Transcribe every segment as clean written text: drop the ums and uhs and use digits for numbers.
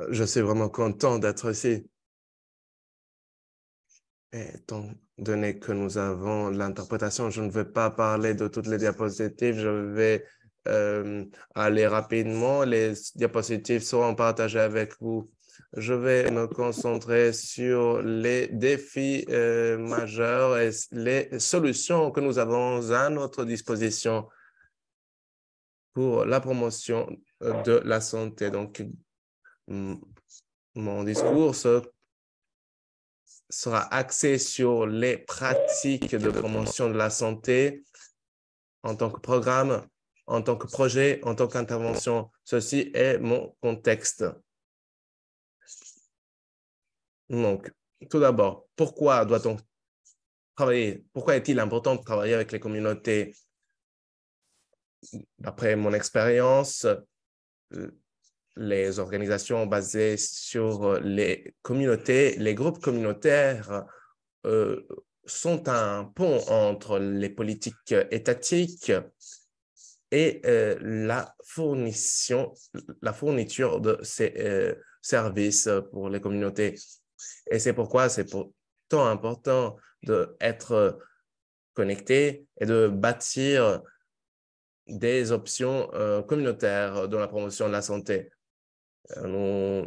Je suis vraiment content d'être ici. Étant donné que nous avons l'interprétation, je ne vais pas parler de toutes les diapositives. Je vais aller rapidement. Les diapositives seront partagées avec vous. Je vais me concentrer sur les défis majeurs et les solutions que nous avons à notre disposition pour la promotion de la santé. Donc, mon discours sera axé sur les pratiques de promotion de la santé en tant que programme, en tant que projet, en tant qu'intervention. Ceci est mon contexte. Donc, tout d'abord, pourquoi doit-on travailler? Pourquoi est-il important de travailler avec les communautés? D'après mon expérience, les organisations basées sur les communautés, les groupes communautaires sont un pont entre les politiques étatiques et la fourniture de ces services pour les communautés. Et c'est pourquoi c'est pourtant important d'être connecté et de bâtir des options communautaires dans la promotion de la santé. Nous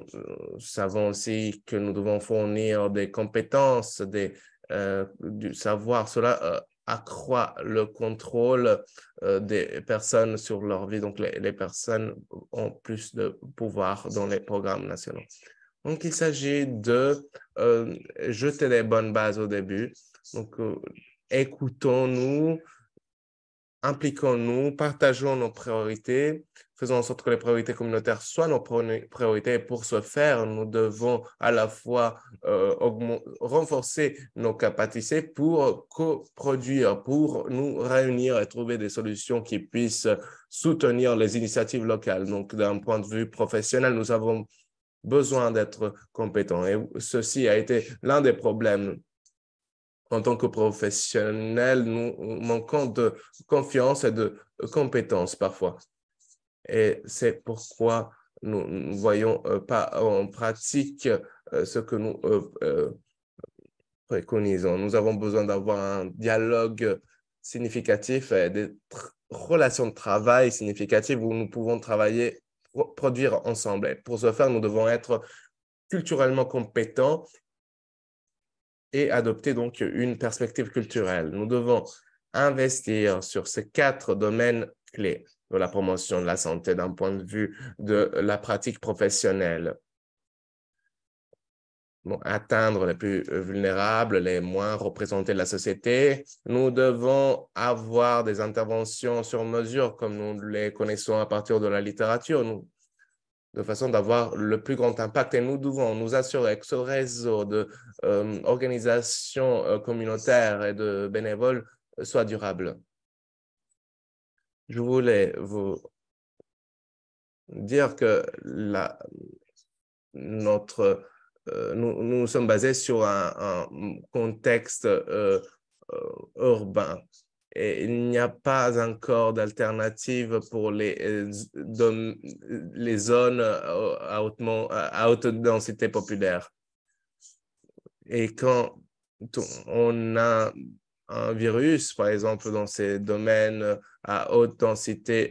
savons aussi que nous devons fournir des compétences, du savoir. Cela accroît le contrôle des personnes sur leur vie. Donc, les personnes ont plus de pouvoir dans les programmes nationaux. Donc, il s'agit de jeter des bonnes bases au début. Donc, écoutons-nous, impliquons-nous, partageons nos priorités, faisons en sorte que les priorités communautaires soient nos priorités. Pour ce faire, nous devons à la fois renforcer nos capacités pour coproduire, pour nous réunir et trouver des solutions qui puissent soutenir les initiatives locales. Donc, d'un point de vue professionnel, nous avons besoin d'être compétents. Et ceci a été l'un des problèmes. En tant que professionnels, nous manquons de confiance et de compétences parfois. Et c'est pourquoi nous ne voyons pas en pratique ce que nous préconisons. Nous avons besoin d'avoir un dialogue significatif et des relations de travail significatives où nous pouvons travailler, produire ensemble. Et pour ce faire, nous devons être culturellement compétents et adopter donc une perspective culturelle. Nous devons investir sur ces 4 domaines clés de la promotion de la santé d'un point de vue de la pratique professionnelle. Bon, atteindre les plus vulnérables, les moins représentés de la société. Nous devons avoir des interventions sur mesure comme nous les connaissons à partir de la littérature. De façon d'avoir le plus grand impact. Et nous devons nous assurer que ce réseau d'organisations communautaires et de bénévoles soit durable. Je voulais vous dire que nous sommes basés sur un contexte urbain. Et il n'y a pas encore d'alternative pour les zones à haute densité populaire. Et quand on a un virus, par exemple, dans ces domaines à haute densité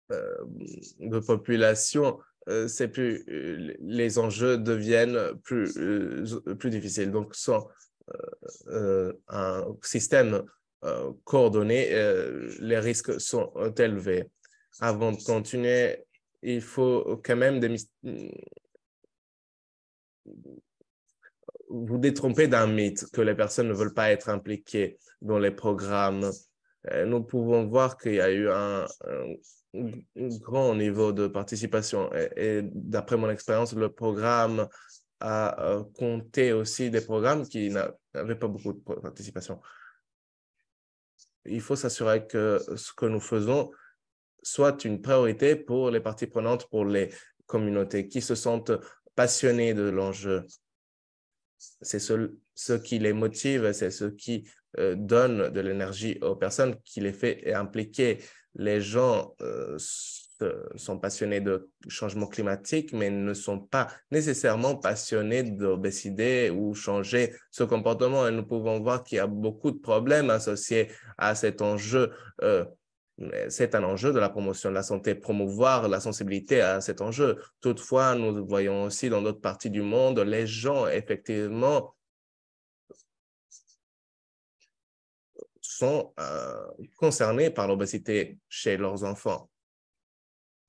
de population, les enjeux deviennent plus difficiles. Donc, sans un système coordonné, les risques sont élevés. Avant de continuer, il faut quand même vous détromper d'un mythe que les personnes ne veulent pas être impliquées dans les programmes. Nous pouvons voir qu'il y a eu un grand niveau de participation. Et d'après mon expérience, le programme a compté aussi des programmes qui n'avaient pas beaucoup de participation. Il faut s'assurer que ce que nous faisons soit une priorité pour les parties prenantes, pour les communautés qui se sentent passionnées de l'enjeu. C'est ce qui les motive, c'est ce qui donne de l'énergie aux personnes, qui les fait impliquer. Les gens sont passionnés de changement climatique, mais ne sont pas nécessairement passionnés d'obésité ou changer ce comportement. Et nous pouvons voir qu'il y a beaucoup de problèmes associés à cet enjeu. C'est un enjeu de la promotion de la santé, promouvoir la sensibilité à cet enjeu. Toutefois, nous voyons aussi dans d'autres parties du monde, les gens, effectivement, sont concernés par l'obésité chez leurs enfants.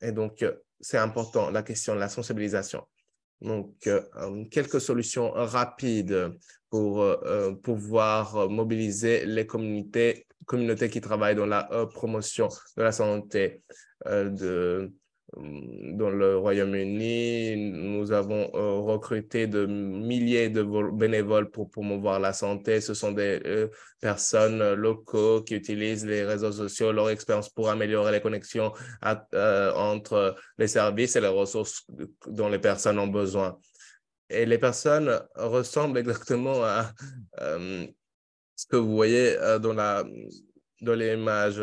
Et donc, c'est important, la question de la sensibilisation. Donc, quelques solutions rapides pour pouvoir mobiliser les communautés qui travaillent dans la promotion de la santé. Dans le Royaume-Uni, nous avons recruté de milliers de bénévoles pour promouvoir la santé. Ce sont des personnes locaux qui utilisent les réseaux sociaux, leur expérience pour améliorer les connexions entre les services et les ressources dont les personnes ont besoin. Et les personnes ressemblent exactement à ce que vous voyez dans l'image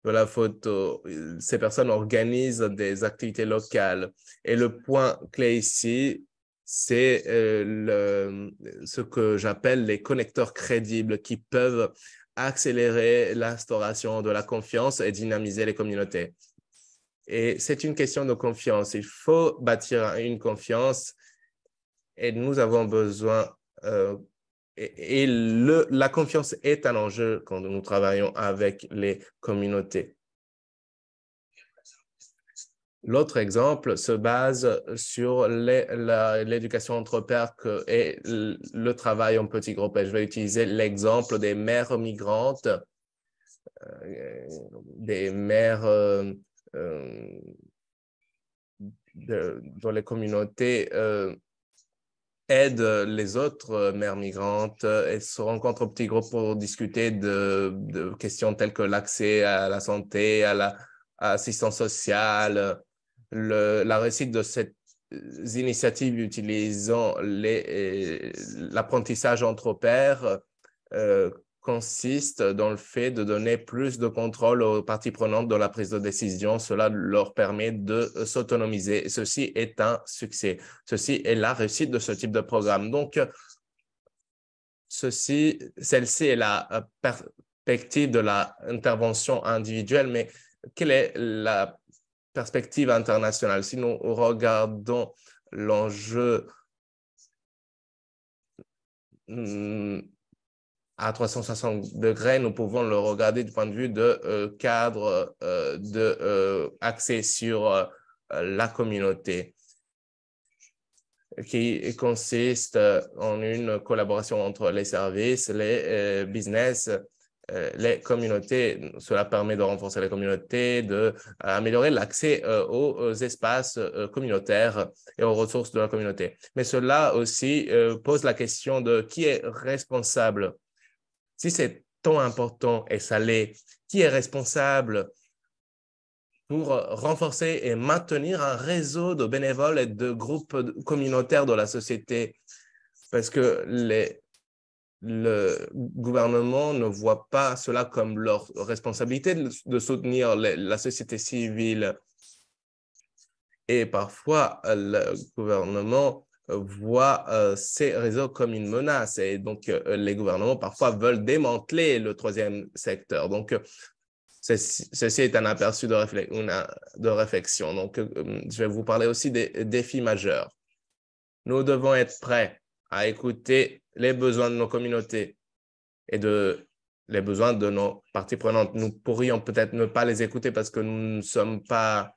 de la photo. Ces personnes organisent des activités locales. Et le point clé ici, c'est ce que j'appelle les connecteurs crédibles qui peuvent accélérer l'instauration de la confiance et dynamiser les communautés. Et c'est une question de confiance. Il faut bâtir une confiance et nous avons besoin la confiance est un enjeu quand nous travaillons avec les communautés. L'autre exemple se base sur l'éducation entre pairs et le travail en petits groupes. Et je vais utiliser l'exemple des mères migrantes, des mères dans les communautés aident les autres mères migrantes et se rencontrent au petit groupe pour discuter de questions telles que l'accès à la santé, à l'assistance sociale. La réussite de cette initiative utilisant l'apprentissage entre pairs consiste dans le fait de donner plus de contrôle aux parties prenantes dans la prise de décision. Cela leur permet de s'autonomiser. Ceci est un succès. Ceci est la réussite de ce type de programme. Donc, celle-ci est la perspective de l'intervention individuelle, mais quelle est la perspective internationale? Si nous regardons l'enjeu à 360 degrés, nous pouvons le regarder du point de vue de cadre accès sur la communauté, qui consiste en une collaboration entre les services, les business, les communautés. Cela permet de renforcer les communautés, d'améliorer l'accès aux espaces communautaires et aux ressources de la communauté. Mais cela aussi pose la question de qui est responsable. Si c'est tant important et ça l'est, qui est responsable pour renforcer et maintenir un réseau de bénévoles et de groupes communautaires de la société? Parce que le gouvernement ne voit pas cela comme leur responsabilité de soutenir la société civile. Et parfois, le gouvernement voit ces réseaux comme une menace. Et donc, les gouvernements parfois veulent démanteler le troisième secteur. Donc, ceci est un aperçu de réflexion. Donc, je vais vous parler aussi des défis majeurs. Nous devons être prêts à écouter les besoins de nos communautés et les besoins de nos parties prenantes. Nous pourrions peut-être ne pas les écouter parce que nous ne sommes pas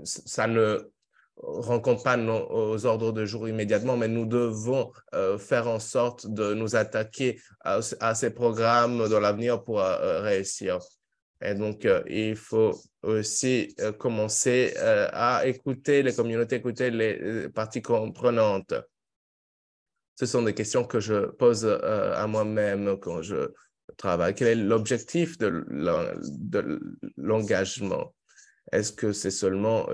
ça ne rencontre pas nos ordres de jour immédiatement, mais nous devons faire en sorte de nous attaquer à ces programmes dans l'avenir pour réussir. Et donc, il faut aussi commencer à écouter les communautés, écouter les parties prenantes. Ce sont des questions que je pose à moi-même quand je travaille. Quel est l'objectif de l'engagement? Est-ce que c'est seulement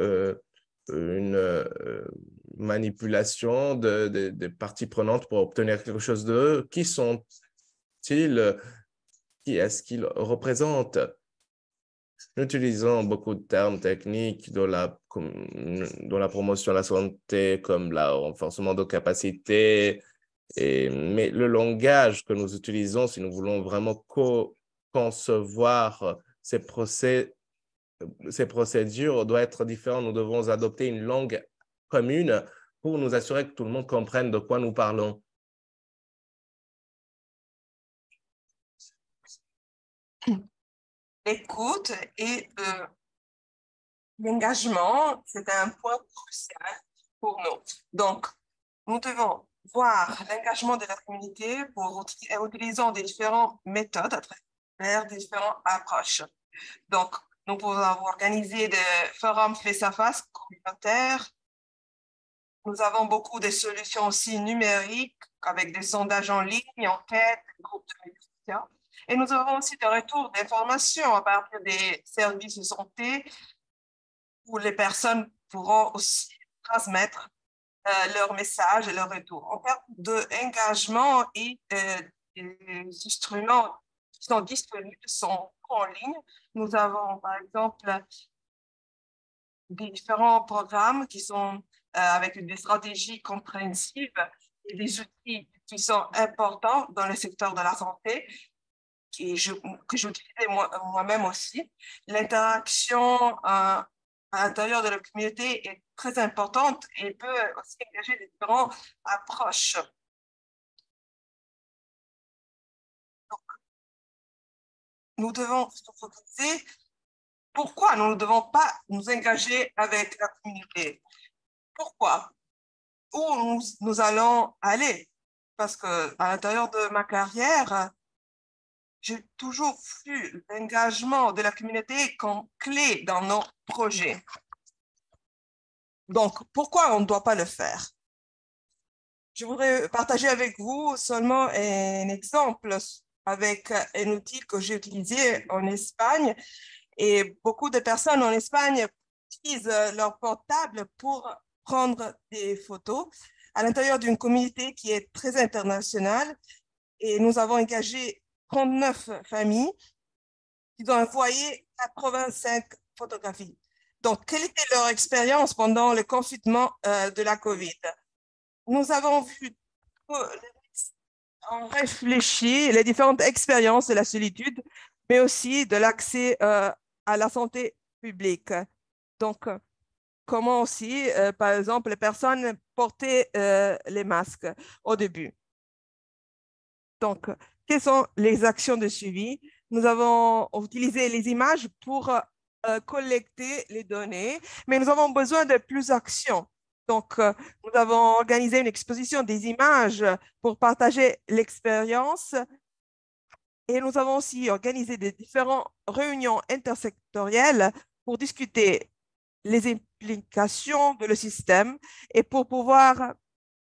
une manipulation de parties prenantes pour obtenir quelque chose d'eux? Qui sont-ils? Qui est-ce qu'ils représentent? Nous utilisons beaucoup de termes techniques dans la promotion de la santé, comme le renforcement de capacités. Mais le langage que nous utilisons, si nous voulons vraiment concevoir ces procédures, doit être différent. Nous devons adopter une langue commune pour nous assurer que tout le monde comprenne de quoi nous parlons. L'écoute et l'engagement, c'est un point crucial pour nous. Donc, nous devons voir l'engagement de la communauté en utilisant des différentes méthodes à travers différentes approches. Donc, nous pouvons organiser des forums face-à-face communautaires. Nous avons beaucoup de solutions aussi numériques avec des sondages en ligne, enquêtes, groupes de médiation. Et nous avons aussi des retours d'informations à partir des services de santé où les personnes pourront aussi transmettre leurs messages et leurs retours. En termes d'engagement et des instruments qui sont disponibles sont en ligne. Nous avons, par exemple, différents programmes qui sont avec des stratégies compréhensives et des outils qui sont importants dans le secteur de la santé que j'utilisais moi-même aussi. L'interaction à l'intérieur de la communauté est très importante et peut aussi engager différentes approches. Donc, nous devons nous focaliser. Pourquoi nous ne devons pas nous engager avec la communauté? Pourquoi? Où nous allons aller? Parce que à l'intérieur de ma carrière, j'ai toujours vu l'engagement de la communauté comme clé dans nos projets. Donc, pourquoi on ne doit pas le faire? Je voudrais partager avec vous seulement un exemple avec un outil que j'ai utilisé en Espagne. Et beaucoup de personnes en Espagne utilisent leur portable pour prendre des photos à l'intérieur d'une communauté qui est très internationale. Et nous avons engagé 39 familles qui ont envoyé 85 photographies. Donc, quelle était leur expérience pendant le confinement de la COVID? Nous avons vu, on réfléchit les différentes expériences de la solitude, mais aussi de l'accès à la santé publique. Donc, comment aussi, par exemple, les personnes portaient les masques au début. Donc, quelles sont les actions de suivi? Nous avons utilisé les images pour collecter les données, mais nous avons besoin de plus d'actions. Donc, nous avons organisé une exposition des images pour partager l'expérience et nous avons aussi organisé des différentes réunions intersectorielles pour discuter les implications de le système et pour pouvoir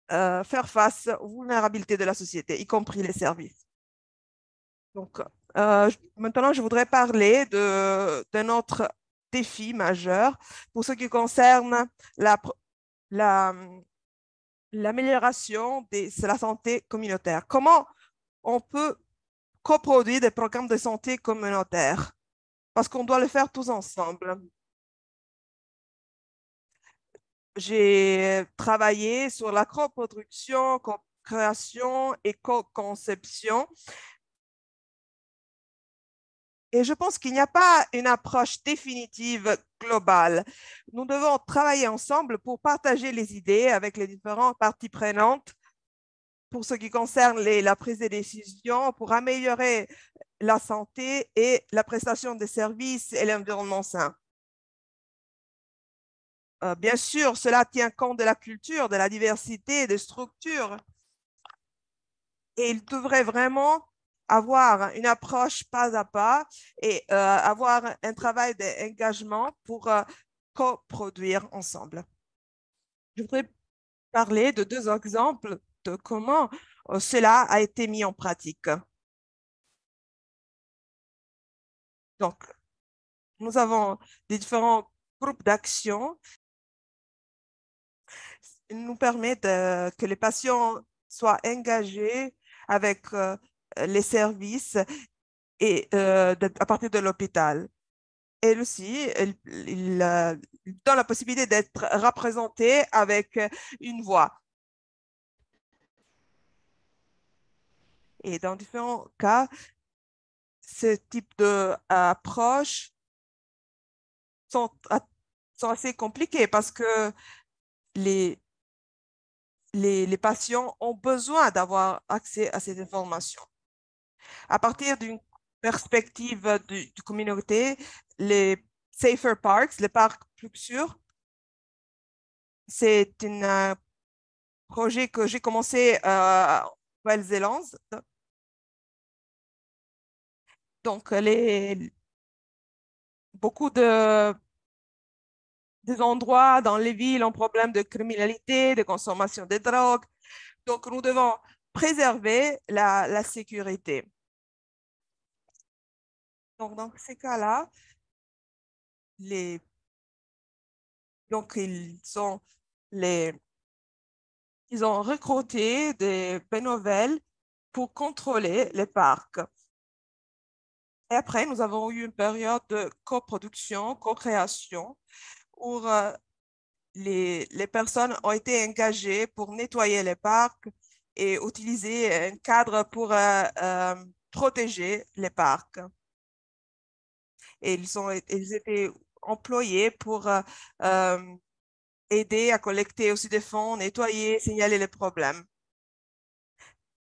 faire face aux vulnérabilités de la société, y compris les services. Donc, maintenant, je voudrais parler d'un autre défi majeur pour ce qui concerne l'amélioration de la santé communautaire. Comment on peut coproduire des programmes de santé communautaire? Parce qu'on doit le faire tous ensemble. J'ai travaillé sur la coproduction, co-création et co-conception. Et je pense qu'il n'y a pas une approche définitive globale. Nous devons travailler ensemble pour partager les idées avec les différentes parties prenantes pour ce qui concerne la prise de décision, pour améliorer la santé et la prestation des services et l'environnement sain. Bien sûr, cela tient compte de la culture, de la diversité, des structures. Et il devrait vraiment avoir une approche pas à pas et avoir un travail d'engagement pour coproduire ensemble. Je voudrais parler de deux exemples de comment cela a été mis en pratique. Donc, nous avons des différents groupes d'action qui nous permettent que les patients soient engagés avec les services et à partir de l'hôpital. Et aussi, il donne la possibilité d'être représenté avec une voix. Et dans différents cas, ce type d'approche sont, sont assez compliquées parce que les, les patients ont besoin d'avoir accès à ces informations. À partir d'une perspective de communauté, les Safer Parks, les parcs plus sûrs, c'est un projet que j'ai commencé en Nouvelle-Zélande. Donc, beaucoup des endroits dans les villes ont problème de criminalité, de consommation de drogue. Donc, nous devons préserver la sécurité. Donc, dans ces cas-là, les, donc, les, ils ont recruté des bénévoles pour contrôler les parcs. Et après, nous avons eu une période de coproduction, co-création, où les personnes ont été engagées pour nettoyer les parcs et utiliser un cadre pour protéger les parcs. Et ils étaient employés pour aider à collecter aussi des fonds, nettoyer, signaler les problèmes.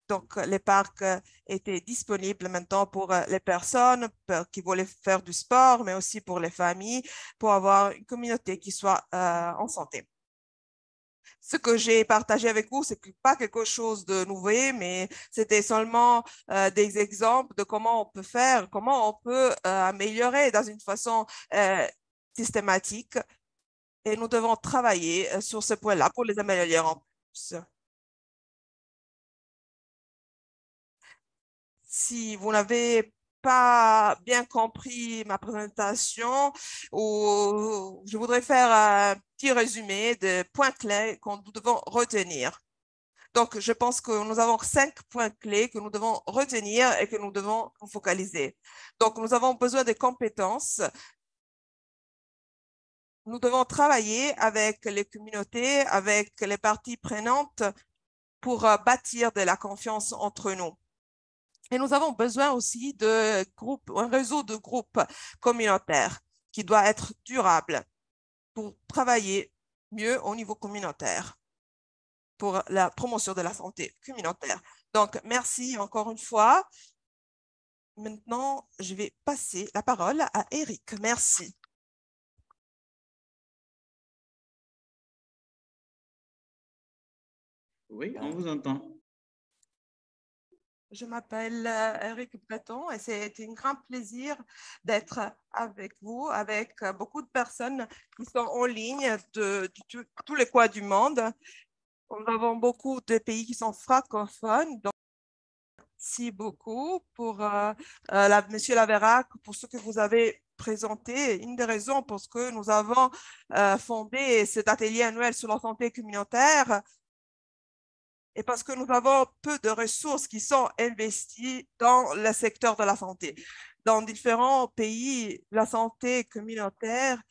Donc, les parcs étaient disponibles maintenant pour les personnes qui voulaient faire du sport, mais aussi pour les familles, pour avoir une communauté qui soit en santé. Ce que j'ai partagé avec vous, c'est pas quelque chose de nouveau, mais c'était seulement des exemples de comment on peut faire, comment on peut améliorer dans une façon systématique. Et nous devons travailler sur ce point-là pour les améliorer en plus. Si vous n'avez pas bien compris ma présentation, ou je voudrais faire un petit résumé de points clés que nous devons retenir. Donc, je pense que nous avons 5 points clés que nous devons retenir et que nous devons focaliser. Donc, nous avons besoin de compétences. Nous devons travailler avec les communautés, avec les parties prenantes pour bâtir de la confiance entre nous. Et nous avons besoin aussi de groupes, un réseau de groupes communautaires qui doit être durable pour travailler mieux au niveau communautaire, pour la promotion de la santé communautaire. Donc, merci encore une fois. Maintenant, je vais passer la parole à Eric. Merci. Oui, on vous entend. Je m'appelle Eric Breton et c'est un grand plaisir d'être avec vous, avec beaucoup de personnes qui sont en ligne de tous les coins du monde. Nous avons beaucoup de pays qui sont francophones. Donc, merci beaucoup pour Monsieur Laverac, pour ce que vous avez présenté. Une des raisons pour que nous avons fondé cet atelier annuel sur la santé communautaire et parce que nous avons peu de ressources qui sont investies dans le secteur de la santé. Dans différents pays, la santé communautaire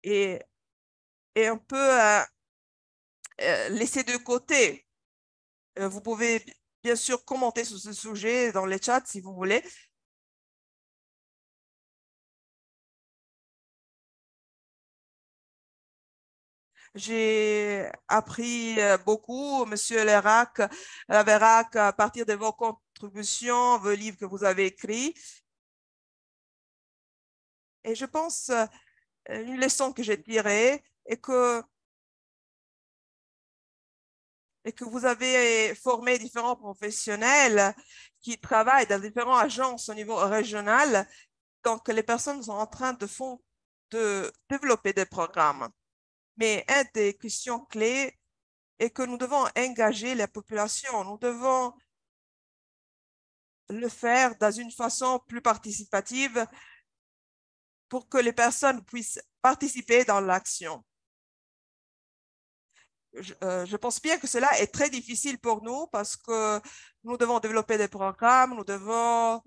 est, est un peu laissée de côté. Vous pouvez bien sûr commenter sur ce sujet dans les chats si vous voulez. J'ai appris beaucoup, Monsieur Laverac, à partir de vos contributions, vos livres que vous avez écrits. Et je pense une leçon que j'ai tirée est que vous avez formé différents professionnels qui travaillent dans différentes agences au niveau régional. Donc, les personnes sont en train de développer des programmes. Mais une des questions clés est que nous devons engager la population. Nous devons le faire dans une façon plus participative pour que les personnes puissent participer dans l'action. je pense bien que cela est très difficile pour nous parce que nous devons développer des programmes, nous devons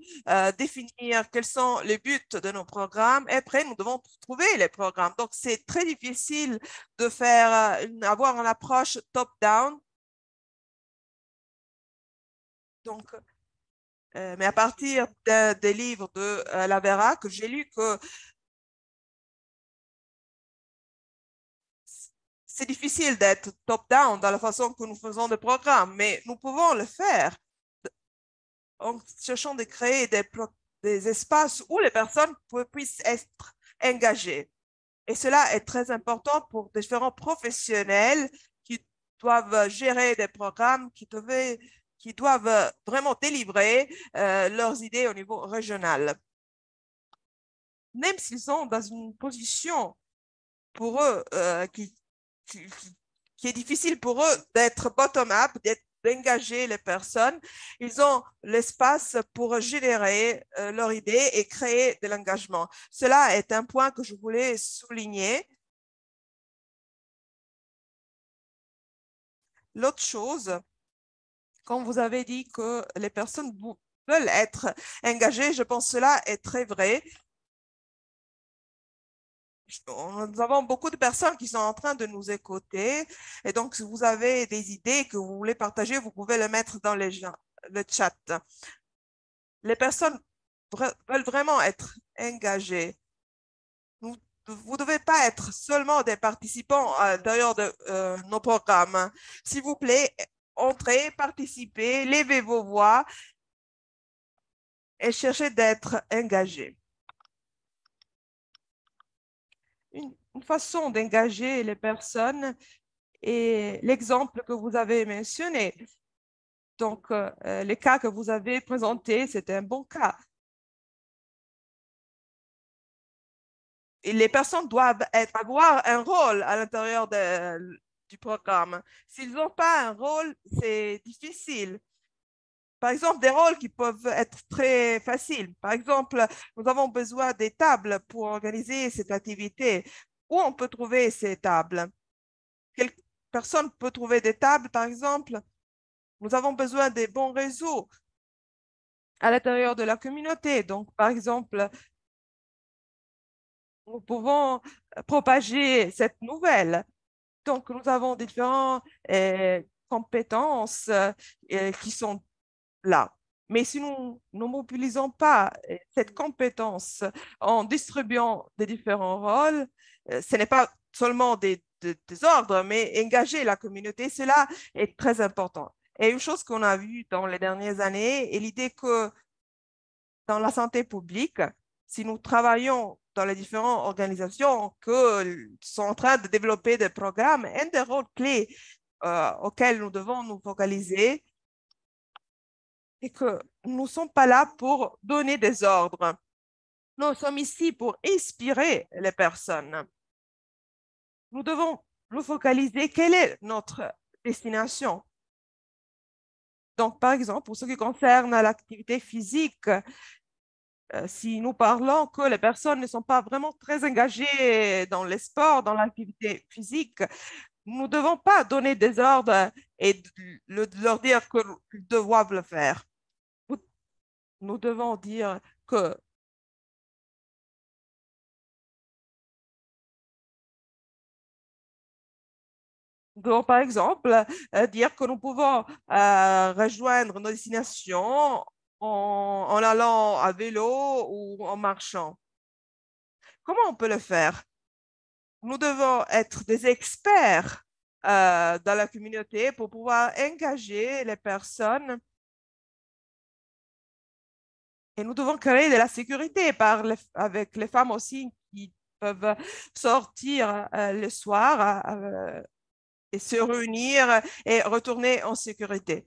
définir quels sont les buts de nos programmes et après nous devons trouver les programmes. Donc, c'est très difficile de faire, avoir une approche top-down. Donc, mais à partir des livres de la Vera, que j'ai lu que c'est difficile d'être top-down dans la façon que nous faisons des programmes, mais nous pouvons le faire en cherchant de créer des espaces où les personnes puissent être engagées. Et cela est très important pour différents professionnels qui doivent gérer des programmes, qui doivent vraiment délivrer leurs idées au niveau régional. Même s'ils sont dans une position pour eux qui, qui est difficile pour eux d'être bottom-up, d'engager les personnes, ils ont l'espace pour générer leur idée et créer de l'engagement. Cela est un point que je voulais souligner. L'autre chose, quand vous avez dit que les personnes veulent être engagées, je pense que cela est très vrai. Nous avons beaucoup de personnes qui sont en train de nous écouter. Et donc, si vous avez des idées que vous voulez partager, vous pouvez les mettre dans le chat. Les personnes veulent vraiment être engagées. Vous ne devez pas être seulement des participants à l'intérieur de nos programmes. S'il vous plaît, entrez, participez, levez vos voix et cherchez d'être engagés. Une façon d'engager les personnes est l'exemple que vous avez mentionné. Donc, les cas que vous avez présentés, c'était un bon cas. Et les personnes doivent avoir un rôle à l'intérieur du programme. S'ils n'ont pas un rôle, c'est difficile. Par exemple, des rôles qui peuvent être très faciles. Par exemple, nous avons besoin des tables pour organiser cette activité. Où on peut trouver ces tables? Quelle personne peut trouver des tables, par exemple? Nous avons besoin des bons réseaux à l'intérieur de la communauté. Donc, par exemple, nous pouvons propager cette nouvelle. Donc, nous avons différentes compétences qui sont là. Mais si nous ne mobilisons pas cette compétence en distribuant des différents rôles, ce n'est pas seulement des ordres, mais engager la communauté, cela est très important. Et une chose qu'on a vue dans les dernières années est l'idée que dans la santé publique, si nous travaillons dans les différentes organisations qui sont en train de développer des programmes, un des rôles clés auxquels nous devons nous focaliser est que nous ne sommes pas là pour donner des ordres. Nous sommes ici pour inspirer les personnes. Nous devons nous focaliser quelle est notre destination. Donc, par exemple, pour ce qui concerne l'activité physique, si nous parlons que les personnes ne sont pas vraiment très engagées dans les sports, dans l'activité physique, nous ne devons pas donner des ordres et leur dire qu'ils doivent le faire. Nous devons dire que nous devons, par exemple, dire que nous pouvons rejoindre nos destinations en allant à vélo ou en marchant. Comment on peut le faire? Nous devons être des experts dans la communauté pour pouvoir engager les personnes et nous devons créer de la sécurité avec les femmes aussi qui peuvent sortir le soir et se réunir et retourner en sécurité.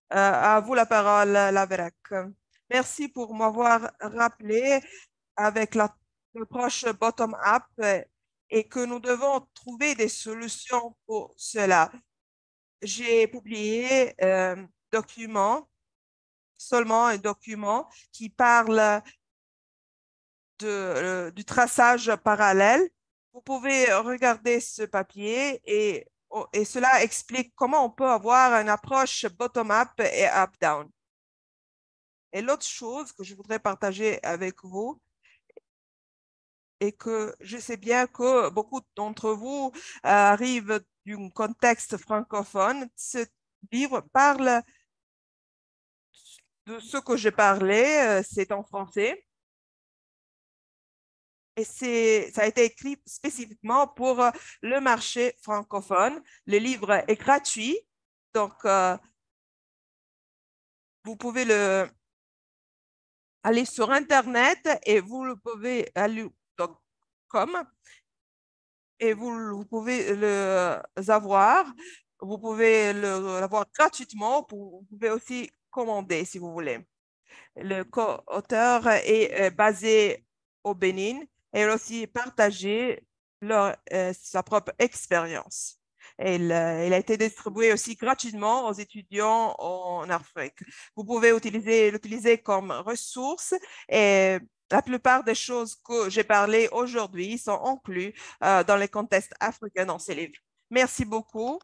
À vous la parole, Laverac. Merci pour m'avoir rappelé avec l'approche bottom-up et que nous devons trouver des solutions pour cela. J'ai publié un document, seulement un document qui parle du traçage parallèle. Vous pouvez regarder ce papier et et cela explique comment on peut avoir une approche bottom-up et up-down. Et l'autre chose que je voudrais partager avec vous est que je sais bien que beaucoup d'entre vous arrivent d'un contexte francophone. Ce livre parle de ce que je parlais, c'est en français. Et ça a été écrit spécifiquement pour le marché francophone. Le livre est gratuit, donc vous pouvez aller sur Internet et vous le pouvez aller donc, comme et vous pouvez le avoir. Vous pouvez l'avoir gratuitement. Vous pouvez aussi commander si vous voulez. Le co-auteur est basé au Bénin et il a aussi partagé sa propre expérience. Il a été distribué aussi gratuitement aux étudiants en Afrique. Vous pouvez l'utiliser comme ressource et la plupart des choses que j'ai parlé aujourd'hui sont incluses dans les contextes africains dans ces livres. Merci beaucoup.